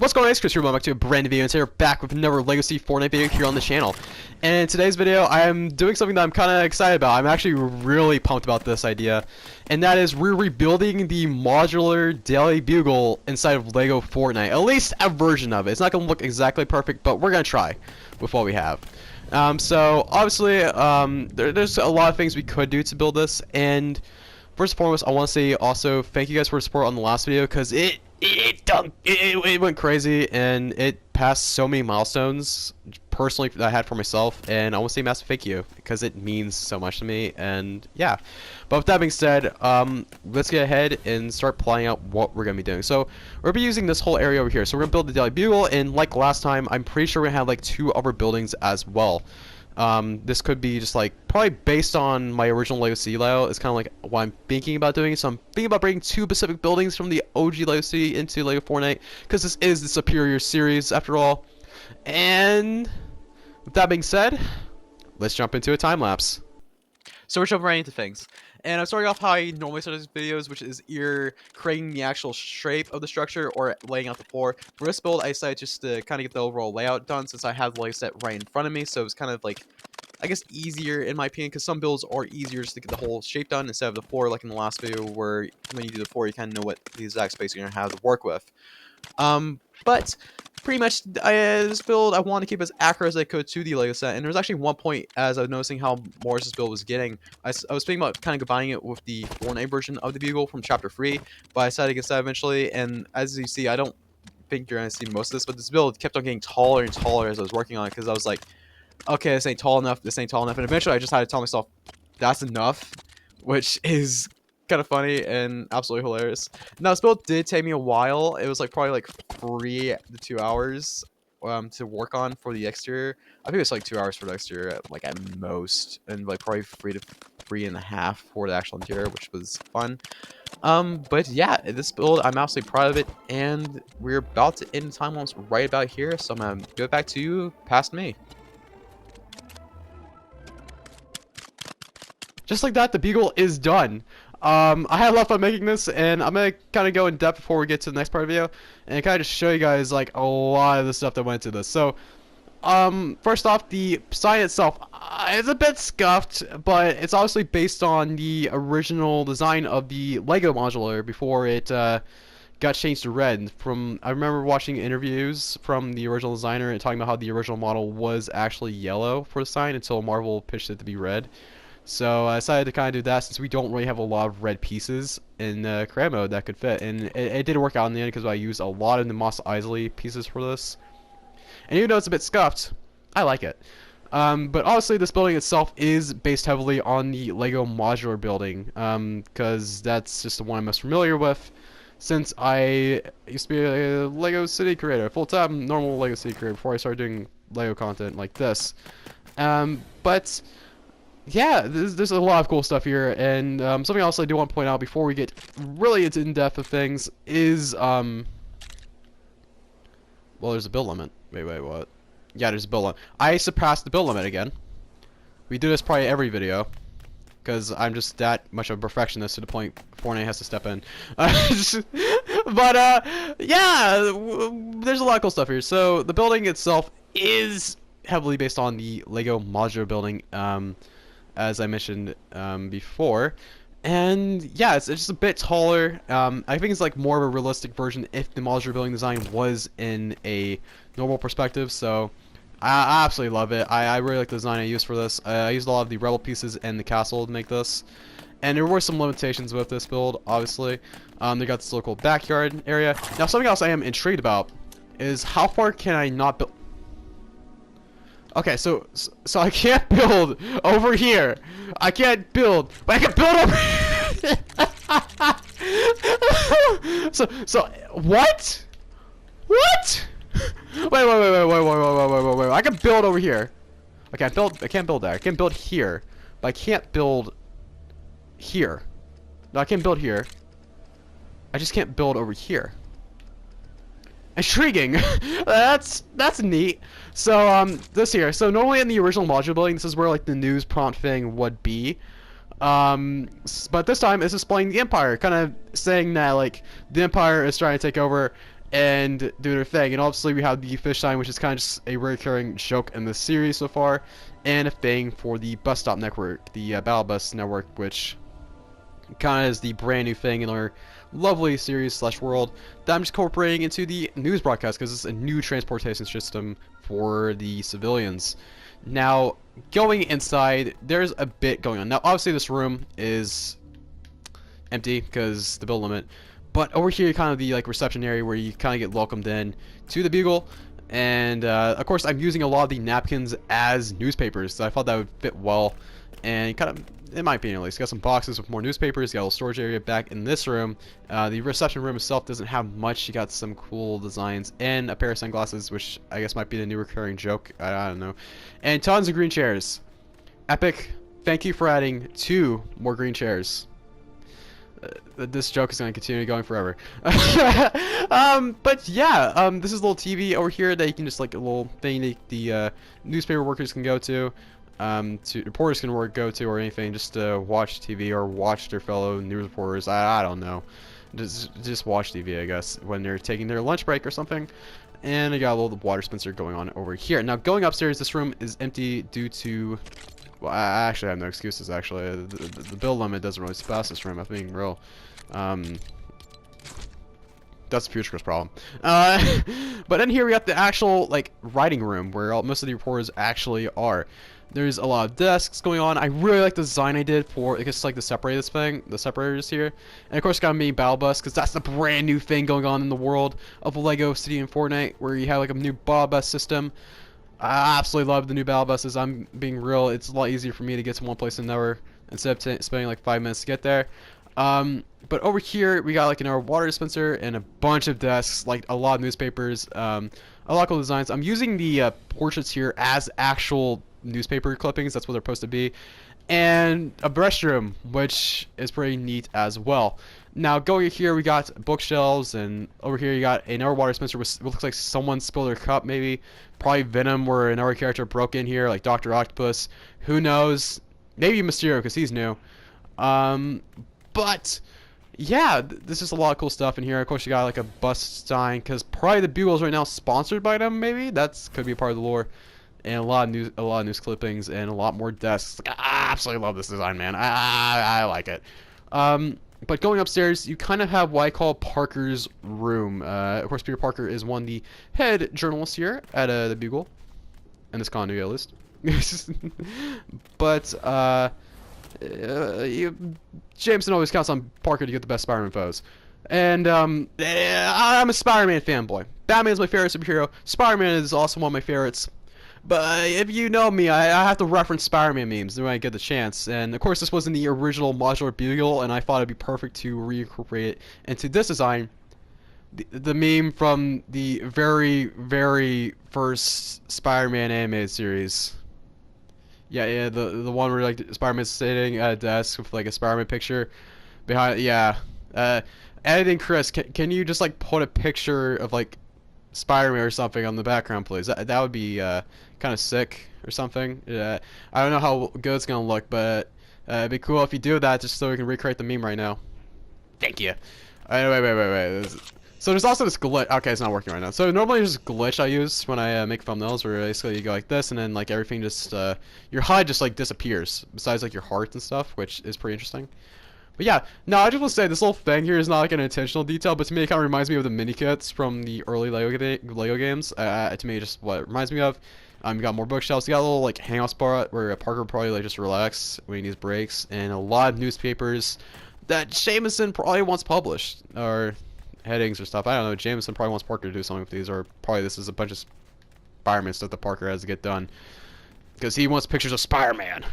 What's going on, it's Chris here, welcome back to a brand new video, and today we're back with another Legacy Fortnite video here on the channel. And in today's video, I am doing something that I'm kind of excited about. I'm actually really pumped about this idea, and that is we're rebuilding the modular Daily Bugle inside of Lego Fortnite. At least a version of it. It's not going to look exactly perfect, but we're going to try with what we have. So, obviously, there's a lot of things we could do to build this, and first and foremost, I want to say also thank you guys for the support on the last video, because it went crazy and it passed so many milestones personally that I had for myself, and I want to say a massive thank you because it means so much to me. And yeah, but with that being said, let's get ahead and start planning out what we're gonna be doing. So we're gonna be using this whole area over here. So we're gonna build the Daily Bugle, and like last time, I'm pretty sure we're gonna have like 2 other buildings as well. This could be just like probably based on my original Legacy layout. It's kind of like what I'm thinking about doing. So I'm thinking about bringing 2 specific buildings from the OG Legacy into Lego Fortnite, because this is the superior series after all. And with that being said, let's jump into a time lapse. So we're jumping right into things. And I'm starting off how I normally start these videos, which is either creating the actual shape of the structure or laying out the floor. For this build, I decided just to kind of get the overall layout done, since I have the layout set right in front of me. So it's kind of like, I guess, easier in my opinion, because some builds are easier just to get the whole shape done instead of the floor, like in the last video, where when you do the floor, you kind of know what the exact space you're going to have to work with. But pretty much this build I want to keep as accurate as I could to the Lego set, and there was actually one point as I was noticing how Morris this build was getting. I was thinking about kind of combining it with the Fortnite version of the Bugle from Chapter 3, but I decided against that eventually. And as you see, I don't think you're going to see most of this, but this build kept on getting taller and taller as I was working on it, because I was like, okay, this ain't tall enough, this ain't tall enough, and eventually I just had to tell myself that's enough, which is kind of funny and absolutely hilarious. Now, this build did take me a while. It was like probably like 3 to 2 hours to work on for the exterior. I think it was like 2 hours for the exterior, like at most, and like probably 3 to 3.5 for the actual interior, which was fun. But yeah, this build, I'm absolutely proud of it, and we're about to end the time lapse right about here, so I'm gonna go back to you past me. Just like that, the Bugle is done. I had a lot of fun making this, and I'm gonna kind of go in depth before we get to the next part of the video, and kind of just show you guys like a lot of the stuff that went into this. So, first off, the sign itself is a bit scuffed, but it's obviously based on the original design of the Lego Modular before it got changed to red. I remember watching interviews from the original designer and talking about how the original model was actually yellow for the sign until Marvel pitched it to be red. So I decided to kind of do that, since we don't really have a lot of red pieces in creative mode that could fit, and it didn't work out in the end because I used a lot of the Mos Eisley pieces for this. And even though it's a bit scuffed, I like it. But honestly, this building itself is based heavily on the Lego Modular building, because that's just the one I'm most familiar with, since I used to be a Lego City creator, full-time normal Lego City creator, before I started doing Lego content like this. But yeah, there's a lot of cool stuff here, and something else I do want to point out before we get really into in-depth of things is, well, there's a build limit. Wait, what? Yeah, there's a build limit. I surpassed the build limit again. We do this probably every video, because I'm just that much of a perfectionist to the point Fortnite has to step in. But, yeah, there's a lot of cool stuff here. So, the building itself is heavily based on the Lego Modular building, as I mentioned before, and yeah, it's just a bit taller. I think it's like more of a realistic version if the modular building design was in a normal perspective. So I absolutely love it. I really like the design I used for this. I used a lot of the rebel pieces and the castle to make this, and there were some limitations with this build. Obviously, they got this local backyard area. Now, something else I am intrigued about is how far can I not build. Okay, so I can't build over here. I can't build, but I can build over here. so what? What? Wait. I can build over here. Okay, I can't build there. I can build here, but I can't build here. No, I can build here. I just can't build over here. Intriguing. that's neat. So this here. So normally in the original module building, this is where like the news prompt thing would be. But this time it's displaying the Empire, kind of saying that like the Empire is trying to take over, and do their thing. And obviously we have the fish sign, which is kind of just a recurring joke in this series so far, and a thing for the bus stop network, the Battle Bus network, which kind of is the brand new thing in our lovely series slash world that I'm just incorporating into the news broadcast because it's a new transportation system for the civilians. Now, going inside, there's a bit going on. Now, obviously this room is empty because the build limit, but over here kind of the like reception area where you kind of get welcomed in to the Bugle. And of course I'm using a lot of the napkins as newspapers, so I thought that would fit well. And kind of, in my opinion at least, got some boxes with more newspapers, got a little storage area back in this room. The reception room itself doesn't have much. You got some cool designs and a pair of sunglasses, which I guess might be the new recurring joke, I don't know. And tons of green chairs. Epic, thank you for adding 2 more green chairs. This joke is going to continue going forever. But yeah, this is a little TV over here that you can just, like, a little thing that the newspaper workers can go to reporters can go to, or anything, just to watch TV or watch their fellow news reporters. I don't know, just watch TV, I guess, when they're taking their lunch break or something. And I got a little water dispenser going on over here. Now, going upstairs, this room is empty due to, well, I actually have no excuses, actually. The build limit doesn't really pass this room, I'm being real. That's the Future's problem. But in here we got the actual, like, writing room where most of the reporters actually are. There's a lot of desks going on. I really like the design I did for, I guess, like, the separators thing, the separators here. And of course got me Battle Bus, because that's the brand new thing going on in the world of Lego City and Fortnite, where you have like a new Battle Bus system. I absolutely love the new Battle Buses. I'm being real, it's a lot easier for me to get to one place than another instead of spending like 5 minutes to get there. But over here we got like another water dispenser and a bunch of desks, like a lot of newspapers, a lot of cool designs. I'm using the portraits here as actual newspaper clippings, that's what they're supposed to be, and a restroom, which is pretty neat as well. Now going here we got bookshelves, and over here you got another water dispenser which looks like someone spilled their cup, maybe probably Venom, where another character broke in here, like Dr. Octopus, who knows, maybe Mysterio because he's new. But yeah, this is a lot of cool stuff in here. Of course you got like a bus sign, because probably the Bugle is right now sponsored by them, maybe that's could be part of the lore. And a lot of news clippings and a lot more desks. Like, I absolutely love this design, man. I like it. But going upstairs, you kind of have what I call Parker's room. Of course, Peter Parker is one of the head journalists here at the Bugle, in this continuity at least. But Jameson always counts on Parker to get the best Spider-Man foes. And I'm a Spider-Man fanboy. Batman's my favorite superhero. Spider-Man is also one of my favorites. But if you know me, I have to reference Spider-Man memes when I get the chance. And of course this was in the original modular Bugle, and I thought it'd be perfect to reincorporate it into this design. The meme from the very, very first Spider-Man animated series. Yeah, the one where like Spider-Man's sitting at a desk with like a Spider-Man picture behind. Yeah. Editing Chris, can you just like put a picture of like Spider-Man or something on the background, please? That would be kind of sick or something. I don't know how good it's gonna look, but it'd be cool if you do that, just so we can recreate the meme right now. Thank you. Wait. So there's also this glitch. Okay, it's not working right now. So normally there's this glitch I use when I make thumbnails, where basically you go like this, and then like everything just your HUD just like disappears, besides like your heart and stuff, which is pretty interesting. But yeah, no, I just want to say this little thing here is not like an intentional detail, but to me it kind of reminds me of the mini kits from the early Lego games. To me, just what it reminds me of. You got more bookshelves. You got a little like hangout spot where Parker would probably like just relax when he needs breaks, and a lot of newspapers that Jameson probably wants published, or headings or stuff. I don't know. Jameson probably wants Parker to do something with these, or probably this is a bunch of Spider-Man stuff that Parker has to get done, because he wants pictures of Spider-Man.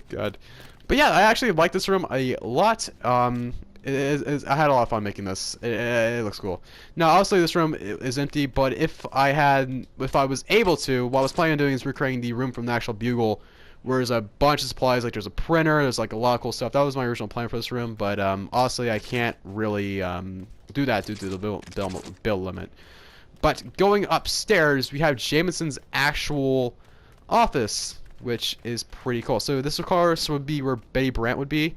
God. But yeah, I actually like this room a lot. I had a lot of fun making this. It looks cool. Now, obviously, this room is empty, but if I was able to, what I was planning on doing is recreating the room from the actual Bugle, where there's a bunch of supplies, like there's a printer, there's like a lot of cool stuff. That was my original plan for this room, but honestly, I can't really do that due to the build limit. But going upstairs, we have Jameson's actual office, which is pretty cool. So this, of course, would be where Betty Brant would be,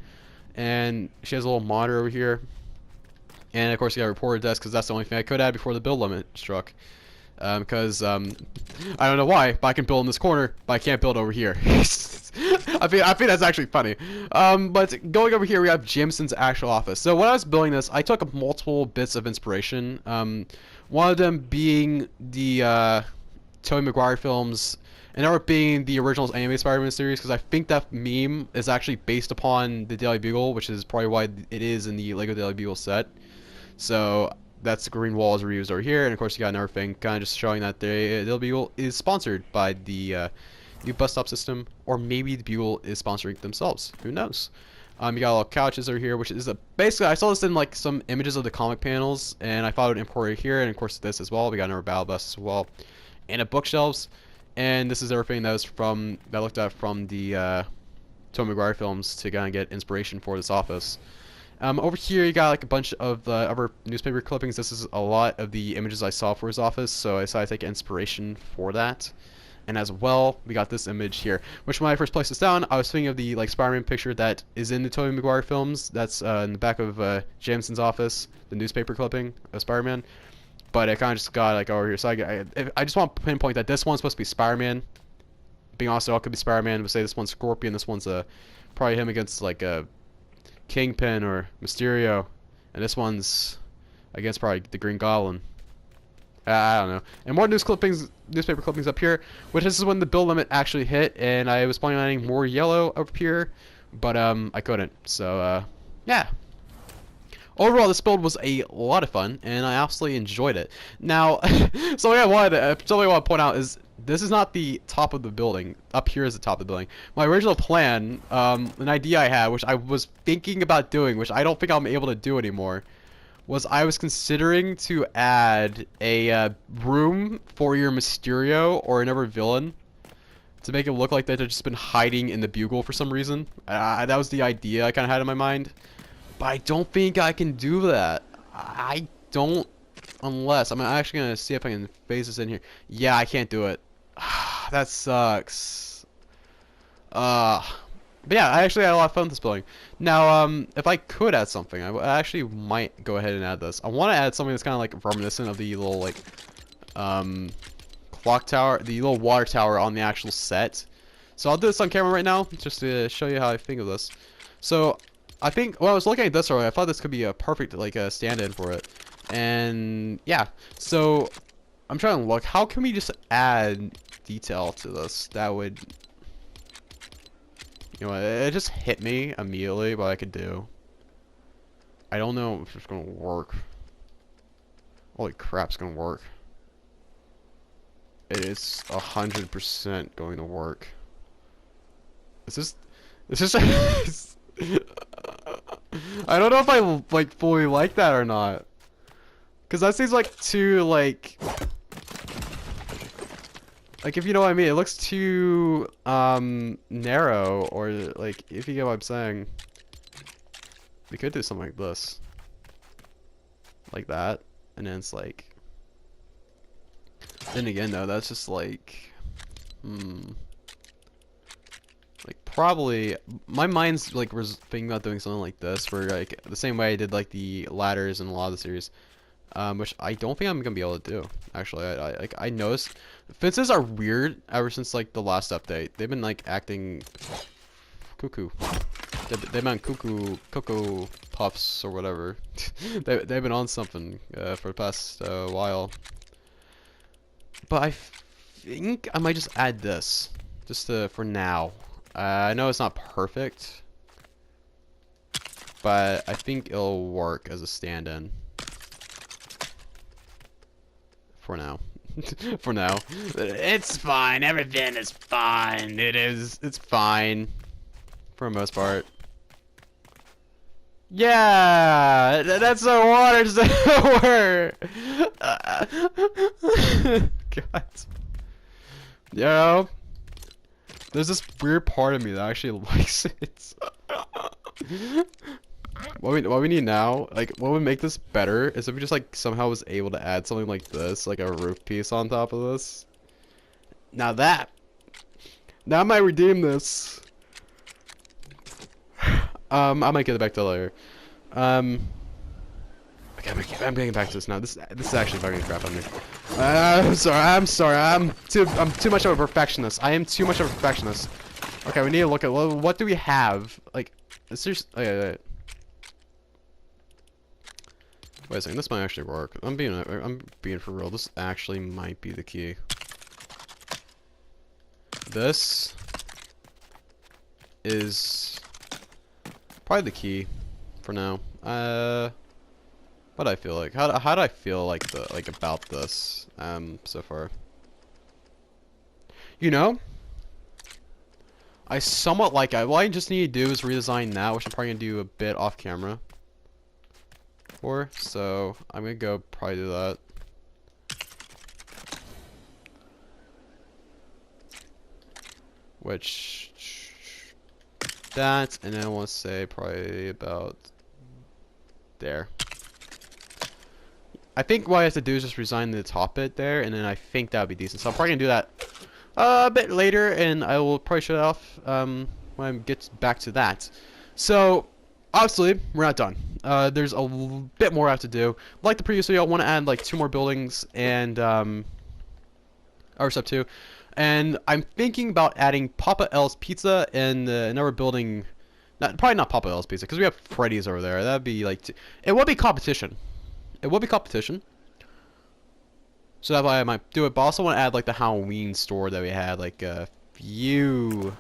and she has a little monitor over here. And of course, you got a reporter desk because that's the only thing I could add before the build limit struck. Because I don't know why, but I can build in this corner, but I can't build over here. I think that's actually funny. But going over here, we have Jameson's actual office. So when I was building this, I took multiple bits of inspiration. One of them being the Tobey Maguire films, and another being the original anime Spider-Man series, because I think that meme is actually based upon the Daily Bugle, which is probably why it is in the Lego Daily Bugle set. So that's the green walls reused over here, and of course you got another thing kind of just showing that the Daily Bugle is sponsored by the new bus stop system, or maybe the Bugle is sponsoring themselves. Who knows? You got a little couches over here, which is basically, I saw this in like some images of the comic panels, and I thought I would import it here, and of course this as well. We got another battle bus as well, and a bookshelves, and this is everything that was that I looked at from the Tobey Maguire films to kind of get inspiration for this office. Over here you got like a bunch of other newspaper clippings. This is a lot of the images I saw for his office, so I decided to take inspiration for that. And as well, we got this image here, which when I first placed this down, I was thinking of the like Spider-Man picture that is in the Tobey Maguire films. That's in the back of Jameson's office, the newspaper clipping of Spider-Man. But I kind of just got like over here, so I just want to pinpoint that this one's supposed to be Spider-Man. Being honest, it all could be Spider-Man. But say this one's Scorpion, this one's probably him against like a Kingpin or Mysterio, and this one's against probably the Green Goblin. I don't know. And more newspaper clippings up here, which this is when the build limit actually hit, and I was planning on adding more yellow up here, but I couldn't. So yeah. Overall, this build was a lot of fun, and I absolutely enjoyed it. Now, something I want to point out is this is not the top of the building. Up here is the top of the building. My original plan, an idea I had, which I was thinking about doing, which I don't think I'm able to do anymore, was I was considering to add a room for your Mysterio or another villain to make it look like they've just been hiding in the Bugle for some reason. That was the idea I kind of had in my mind. But I don't think I can do that. I don't, unless, I'm actually going to see if I can phase this in here. Yeah, I can't do it. That sucks. But yeah, I actually had a lot of fun with this building. Now, if I could add something, I actually might go ahead and add this. I want to add something that's kind of like reminiscent of the little, like, clock tower, the little water tower on the actual set. So I'll do this on camera right now, just to show you how I think of this. So I think, when I was looking at this earlier, I thought this could be a perfect, like, a stand-in for it. And, yeah. So, I'm trying to look. How can we just add detail to this that would... You know, it just hit me immediately what I could do. I don't know if it's going to work. Holy crap, it's going to work. It is 100% going to work. Is this... I don't know if I like fully like that or not, because that seems like too like if you know what I mean. It looks too narrow, or like, if you get what I'm saying. We could do something like this, like that, and then it's like. Then again, though, that's just like, like, probably, my mind's, like, was thinking about doing something like this, where, like, the same way I did, like, the ladders in a lot of the series, which I don't think I'm gonna be able to do, actually. I noticed, fences are weird ever since, like, the last update. They've been, like, acting cuckoo. They've been cuckoo puffs, or whatever. They've been on something, for the past, while. But I think I might just add this, just for now. I know it's not perfect, but I think it'll work as a stand-in. For now. For now. It's fine. Everything is fine. It's fine. For the most part. Yeah! That's the water tower! God. Yo. There's this weird part of me that actually likes it. What we need now, like, what would make this better is if we just, like, somehow was able to add something like this, like a roof piece on top of this. Now I might redeem this. I might get it back to later. I Okay, I'm getting back to this now. This is actually fucking crap on me. I'm sorry. I'm too much of a perfectionist. I am too much of a perfectionist. Okay, we need to look at what do we have? Like, seriously. Wait a second. This might actually work. I'm being for real. This actually might be the key. This is probably the key for now. What do I feel like? How do I feel like about this so far? You know, I somewhat like it. What I just need to do is redesign that, which I'm probably gonna do a bit off camera. So I'm gonna go probably do that. Which that, and then I want to say probably about there. I think what I have to do is just resign the top bit there, and then I think that would be decent. So I'm probably gonna do that a bit later, and I will probably shut it off when I get back to that. So obviously we're not done. There's a bit more I have to do. Like the previous video, I want to add like 2 more buildings and or step 2. And I'm thinking about adding Papa L's Pizza and another building. Probably not Papa L's Pizza because we have Freddy's over there. That'd be like it would be competition. It will be competition. So that's why I might do it. But I also want to add like the Halloween store that we had like a few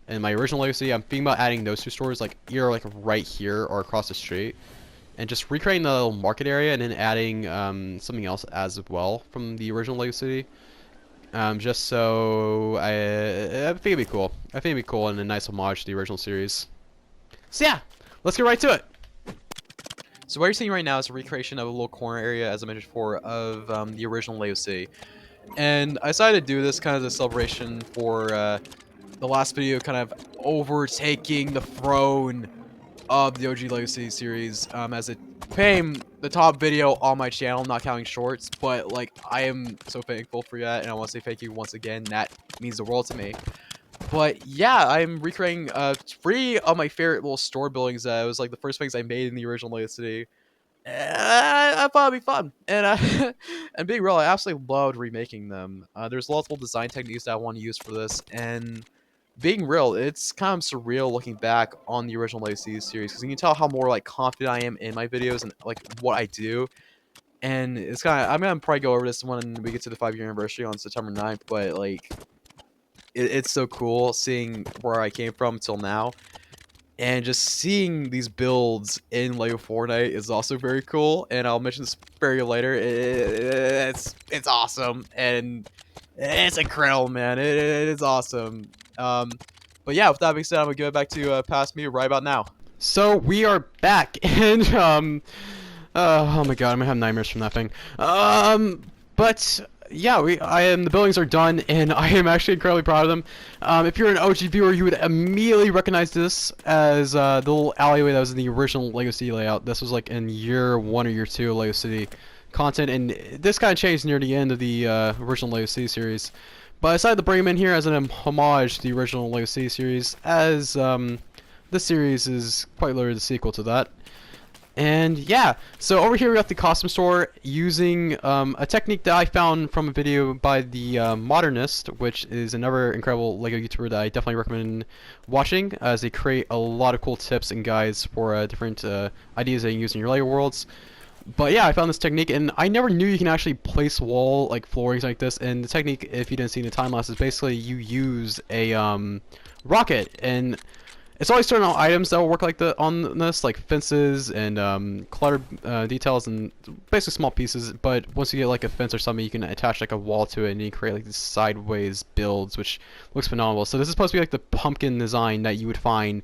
in my original legacy. I'm thinking about adding those 2 stores like either like right here or across the street, and just recreating the little market area and then adding something else as well from the original legacy. Just so I think it'd be cool. I think it'd be cool and a nice homage to the original series. So yeah, let's get right to it. So what you're seeing right now is a recreation of a little corner area, as I mentioned before, of the original legacy. And I decided to do this kind of as a celebration for the last video, kind of overtaking the throne of the OG Legacy series, as it became the top video on my channel, not counting shorts. But like, I am so thankful for that, and I want to say thank you once again. That means the world to me. But yeah, I'm recreating 3 of my favorite little store buildings. It was like the first things I made in the original Legacy. I thought it'd be fun, and and being real, I absolutely loved remaking them. There's multiple design techniques that I want to use for this, and being real, it's kind of surreal looking back on the original Legacy series, because you can tell how more like confident I am in my videos and like what I do. And it's kind of, I'm gonna probably go over this when we get to the 5-year anniversary on September 9th, but like it's so cool seeing where I came from till now, and just seeing these builds in Lego Fortnite is also very cool. And I'll mention this very later. It's awesome, and it's incredible, man. It is awesome. But yeah, with that being said, I'm gonna go back to past me right about now. So we are back, and oh my god, I'm gonna have nightmares from that thing. But yeah, the buildings are done, and I am actually incredibly proud of them. If you're an OG viewer, you would immediately recognize this as the little alleyway that was in the original Legacy layout. This was like in year 1 or year 2 of Lego City content, and this kind of changed near the end of the original Legacy series. But I decided to bring him in here as an homage to the original Legacy series, as this series is quite literally the sequel to that. And yeah, so over here we got the costume store using a technique that I found from a video by the Modernist, which is another incredible Lego YouTuber that I definitely recommend watching, as they create a lot of cool tips and guides for different ideas that you can use in your Lego worlds. But yeah, I found this technique, and I never knew you can actually place wall like floorings like this. And the technique, if you didn't see in the time lapse, is basically you use a rocket, and it's always certain items that will work like on this, like fences and clutter details and basically small pieces. But once you get like a fence or something, you can attach like a wall to it, and you create like these sideways builds, which looks phenomenal. So this is supposed to be like the pumpkin design that you would find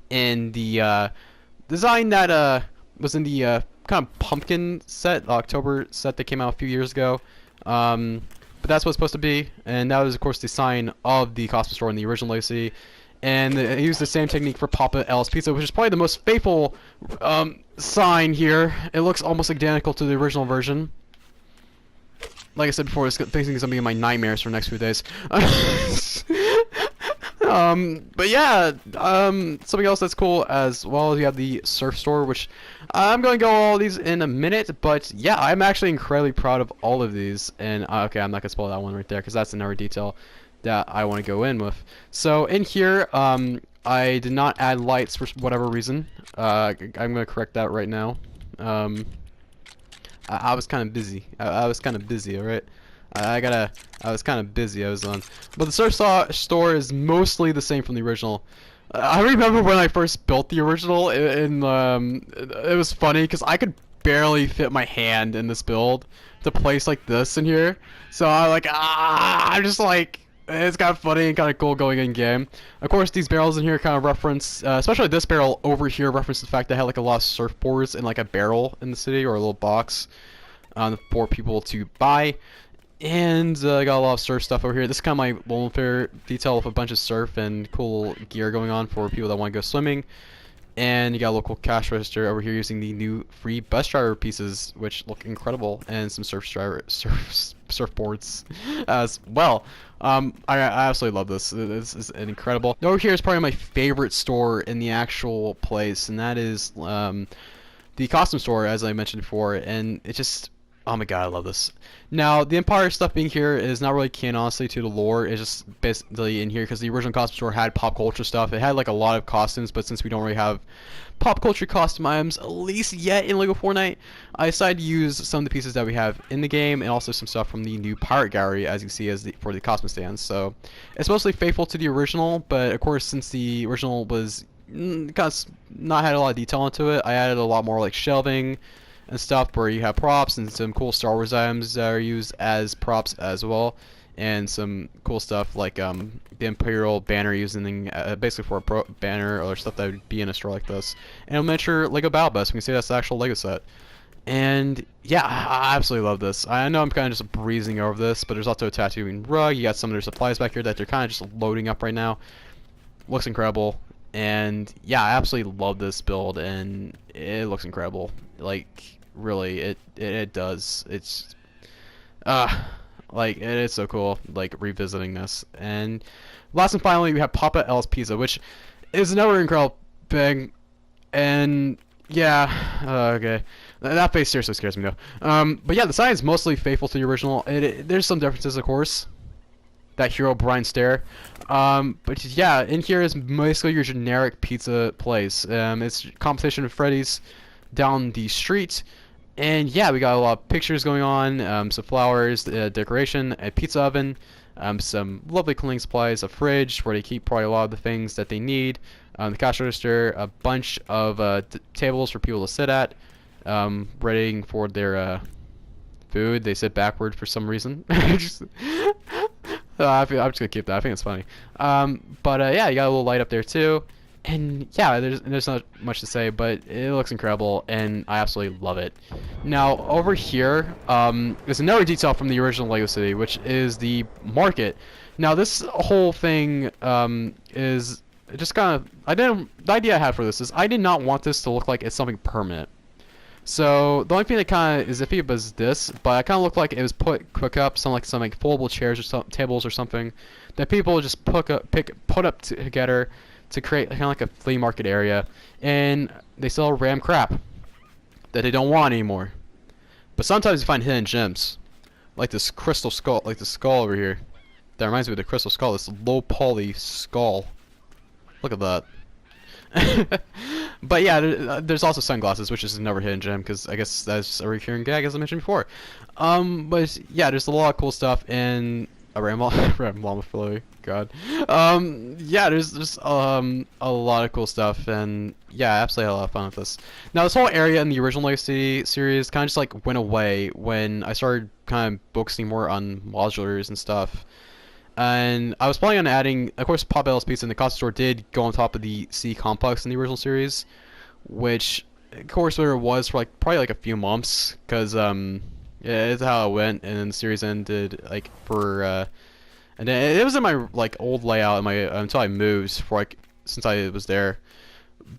in the design that was in the kind of pumpkin set, the October set that came out a few years ago. But that's what it's supposed to be, and that was of course the sign of the costume store in the original Legacy. And they used the same technique for Papa L's Pizza, which is probably the most faithful sign here. It looks almost identical to the original version. Like I said before, this thing is going to be in my nightmares for the next few days. But yeah, something else that's cool as well is you have the surf store, which I'm going to go all these in a minute. But yeah, I'm actually incredibly proud of all of these. And okay, I'm not gonna spoil that one right there because that's another detail that I want to go in with. So in here, I did not add lights for whatever reason. I'm gonna correct that right now. I was kind of busy. I was kind of busy, alright? I was kind of busy, I was on. But the surf store is mostly the same from the original. I remember when I first built the original, it was funny, because I could barely fit my hand in this build to place like this in here. So I'm just like, it's kind of funny and kind of cool going in game. Of course, these barrels in here kind of reference, especially this barrel over here, reference the fact that I had like a lot of surfboards in like a barrel in the city or a little box for people to buy. And I got a lot of surf stuff over here. This is kind of my welfare detail with a bunch of surf and cool gear going on for people that want to go swimming. And you got a local cash register over here using the new free bus driver pieces, which look incredible, and some surfboards as well. I absolutely love this. This is incredible. Over here is probably my favorite store in the actual place, and that is the costume store, as I mentioned before. And it just, oh my god, I love this. Now, the Empire stuff being here is not really canon, honestly, to the lore. It's just basically in here because the original costume store had pop culture stuff. It had like a lot of costumes, but since we don't really have pop culture costume items, at least yet in LEGO Fortnite, I decided to use some of the pieces that we have in the game and also some stuff from the new pirate gallery, as you see, for the costume stands. So it's mostly faithful to the original, but of course, since the original was kind of not had a lot of detail into it, I added a lot more like shelving and stuff where you have props and some cool Star Wars items that are used as props as well, and some cool stuff like the Imperial banner using basically for a banner or stuff that would be in a store like this, and a miniature Lego Battle Bus. We can see that's the actual Lego set. And yeah, I absolutely love this. I know I'm kind of just breezing over this, but there's also a tattooing rug. You got some of their supplies back here that they're kind of just loading up right now. Looks incredible. And yeah, I absolutely love this build, and it looks incredible. Like, really, it does. It's like, it is so cool, like, revisiting this. And last and finally, we have Papa L's Pizza, which is another incredible thing. And yeah, okay, that face seriously scares me though. But yeah, the design is mostly faithful to the original. There's some differences, of course. That Hero Brian stare. But yeah, in here is basically your generic pizza place. It's competition with Freddy's down the street. And yeah, we got a lot of pictures going on, some flowers, decoration, a pizza oven, some lovely cleaning supplies, a fridge where they keep probably a lot of the things that they need, the cash register, a bunch of tables for people to sit at, readying for their food. They sit backward for some reason. I'm just gonna keep that. I think it's funny. But yeah, you got a little light up there too. And yeah, there's not much to say, but it looks incredible, and I absolutely love it. Now, over here, there's another detail from the original LEGO City, which is the market. Now, this whole thing is just kind of... the idea I had for this is I did not want this to look like it's something permanent. So, the only thing that kind of is iffy was this, but it kind of looked like it was put up, some like foldable chairs or tables or something, that people just put up together to create kind of like a flea market area, and they sell random crap that they don't want anymore. But sometimes you find hidden gems, like this crystal skull, like the skull over here. That reminds me of the crystal skull, this low poly skull. Look at that. But yeah, there's also sunglasses, which is another hidden gem, because I guess that's a recurring gag, as I mentioned before. But yeah, there's a lot of cool stuff in a random flowy. God. Yeah, there's just a lot of cool stuff, and yeah, I absolutely had a lot of fun with this. Now, this whole area in the original LEGO City series kind of just like went away when I started kind of focusing more on modulars and stuff. And I was planning on adding, of course, Pop L's Pizza in the costume store did go on top of the C complex in the original series, which, of course, there was for like probably like a few months, because yeah, it's how it went, and then the series ended like for and then it was in my like old layout in my until I moved for like since I was there.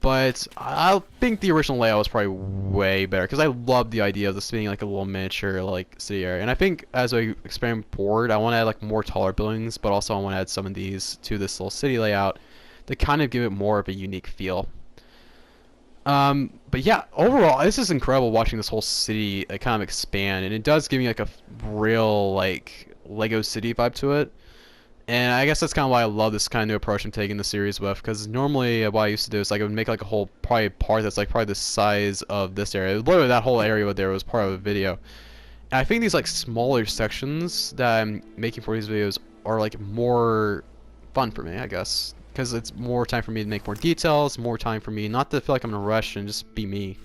but I think the original layout was probably way better because I love the idea of this being like a little miniature like city area. And I think as I expand forward, I want to add like more taller buildings, but also I want to add some of these to this little city layout to kind of give it more of a unique feel. But yeah, overall, this is incredible watching this whole city kind of expand, and it does give me like a real like Lego City vibe to it. And I guess that's kind of why I love this kind of new approach I'm taking the series with, because normally what I used to do is like I would make like a whole probably part that's like probably the size of this area. Literally that whole area over there was part of a video. And I think these like smaller sections that I'm making for these videos are like more fun for me, I guess. Because it's more time for me to make more details, more time for me not to feel like I'm in a rush and just be me.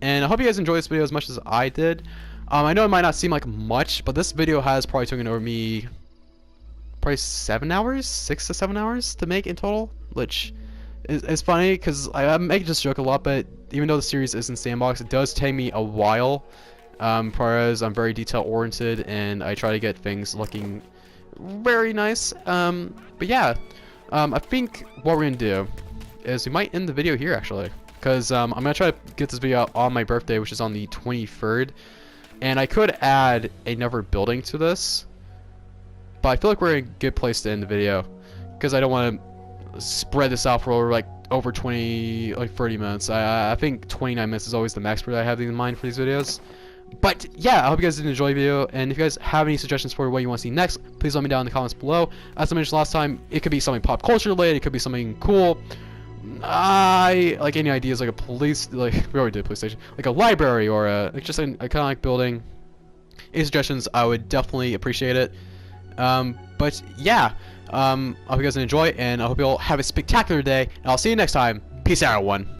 And I hope you guys enjoyed this video as much as I did. I know it might not seem like much, but this video has probably taken over me probably 7 hours, 6 to 7 hours to make in total, which is funny because I make this joke a lot, but even though the series isn't sandbox, it does take me a while. Whereas I'm very detail oriented and I try to get things looking very nice. But yeah. I think what we're gonna do is we might end the video here actually, because I'm gonna try to get this video out on my birthday, which is on the 23rd, and I could add another building to this, but I feel like we're in a good place to end the video because I don't want to spread this out for over 30 minutes. I think 29 minutes is always the max that I have in mind for these videos. But yeah, I hope you guys did enjoy the video, and if you guys have any suggestions for what you want to see next, please let me down in the comments below. As I mentioned last time, it could be something pop culture related, it could be something cool. I like any ideas, like a police, like we already did a police station, like a library or like just an iconic building. Any suggestions, I would definitely appreciate it. But yeah, I hope you guys enjoy, and I hope you all have a spectacular day, and I'll see you next time. Peace out, everyone.